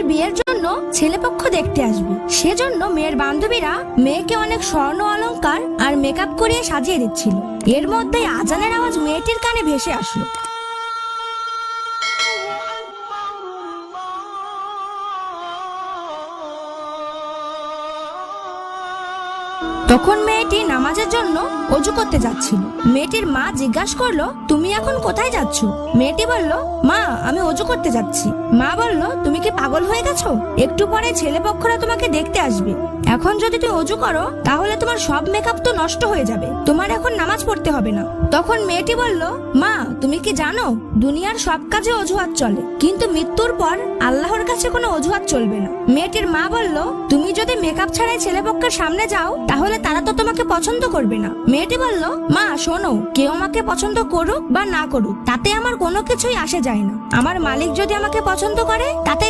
মেয়ের বিয়ের জন্য ছেলেপক্ষ দেখতে আসবে, সেজন্য মেয়ের বান্ধবীরা মেয়েকে অনেক স্বর্ণ অলংকার আর মেকআপ করিয়ে সাজিয়ে দিচ্ছিল। এর মধ্যেই আজানের আওয়াজ মেয়েটির কানে ভেসে আসলো। তখন মেয়েটি নামাজের জন্য অজু করতে যাচ্ছিল। মেয়েটির মা জিজ্ঞাসা করলো, তুমি এখন কোথায় যাচ্ছ? মেয়েটি বলল, মা আমি অজু করতে যাচ্ছি। মা বলল, তুমি কি পাগল হয়ে গেছো? একটু পরে ছেলেপক্ষরা তোমাকে দেখতে আসবে। এখন যদি তুমি অজু করো তাহলে তোমার সব মেকআপ তো নষ্ট হয়ে যাবে, তোমার এখন নামাজ পড়তে হবে না। তখন মেয়েটি বলল, মা তুমি কি জানো দুনিয়ার সব কাজে অজুহাত চলে, কিন্তু মৃত্যুর পর আল্লাহর কাছে কোনো অজুহাত চলবে না। মেয়েটির মা বলল, তুমি যদি মেকআপ ছাড়াই ছেলেপক্ষের সামনে যাও তাহলে তারা তো তোমাকে পছন্দ করবে না। মেয়েটি বলল, মা শোনো, কেউ আমাকে পছন্দ করুক বা না করুক তাতে আমার কোনো কিছুই আসে যায় না। আমার মালিক যদি আমাকে পছন্দ করে তাতে